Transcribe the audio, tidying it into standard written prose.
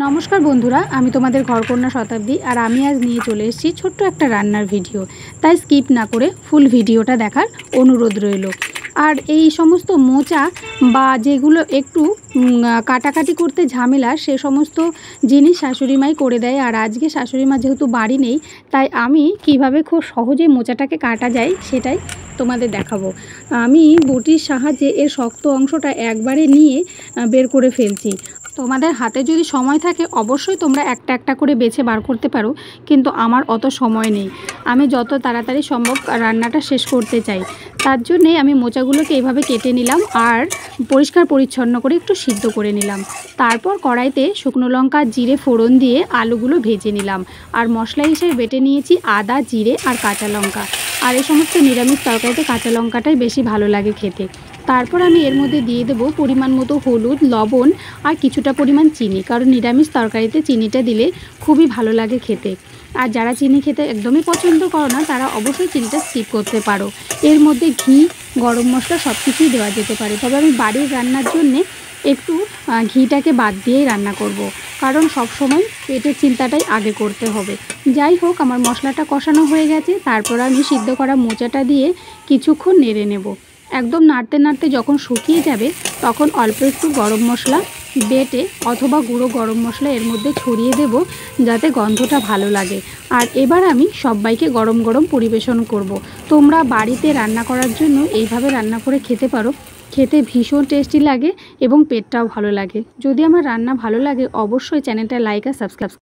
नमस्कार बंधुरा आमी तोमादेर घरकन्या शताब्दी और आमी आज निये चले एसेछि छोट्ट एकटा रान्नार भिडियो। ताई स्किप ना करे फुल भिडियोटा देखार अनुरोध रइल। और এই সমস্ত মোচা বা যেগুলো একটু কাটাকাটি করতে ঝামেলা সে সমস্ত জিনিস শাশুড়িমাই করে দেয়। আর আজকে শাশুড়িমা যেহেতু বাড়ি নেই তাই আমি কিভাবে খুব সহজে মোচাটাকে কাটা যায় সেটাই তোমাদের দেখাবো। আমি বটির সাহায্যে এর শক্ত অংশটা একবারে নিয়ে বের করে ফেলছি। তোমাদের হাতে যদি সময় থাকে অবশ্যই তোমরা একটা একটা করে বেছে বার করতে পারো, কিন্তু আমার অত সময় নেই। আমি যত তাড়াতাড়ি সম্ভব রান্নাটা শেষ করতে চাই, তার জন্যে আমি মোচাগুলোকে এইভাবে কেটে নিলাম আর পরিষ্কার পরিচ্ছন্ন করে একটু সিদ্ধ করে নিলাম। তারপর কড়াইতে শুকনো লঙ্কা জিরে ফোড়ন দিয়ে আলুগুলো ভেজে নিলাম। আর মশলা হিসেবে বেটে নিয়েছি আদা, জিরে আর কাঁচা লঙ্কা। আর এই সমস্ত নিরামিষ তরকারিতে কাঁচা লঙ্কাটাই বেশি ভালো লাগে খেতে। তারপর আমি এর মধ্যে দিয়ে দেবো পরিমাণ মতো হলুদ, লবণ আর কিছুটা পরিমাণ চিনি, কারণ নিরামিষ তরকারিতে চিনিটা দিলে খুবই ভালো লাগে খেতে। আর যারা চিনি খেতে একদমই পছন্দ করো না তারা অবশ্যই চিনিটা স্কিপ করতে পারো। এর মধ্যে ঘি, গরম মশলা সব কিছুই দেওয়া যেতে পারে, তবে আমি বাড়ির রান্নার জন্যে একটু ঘিটাকে বাদ দিয়েই রান্না করব, কারণ সব সময় পেটের চিন্তাটাই আগে করতে হবে। যাই হোক, আমার মশলাটা কষানো হয়ে গেছে। তারপর আমি সিদ্ধ করা মোচাটা দিয়ে কিছুক্ষণ নেড়ে নেব। একদম নাড়তে নাড়তে যখন শুকিয়ে যাবে তখন অল্প একটু গরম মশলা বেটে অথবা গুঁড়ো গরম মশলা এর মধ্যে ছড়িয়ে দেব, যাতে গন্ধটা ভালো লাগে। আর এবার আমি সবাইকে গরম গরম পরিবেশন করব। তোমরা বাড়িতে রান্না করার জন্য এইভাবে রান্না করে খেতে পারো, খেতে ভীষণ টেস্টি লাগে এবং পেটটাও ভালো লাগে। যদি আমার রান্না ভালো লাগে অবশ্যই চ্যানেলটা লাইক আর সাবস্ক্রাইব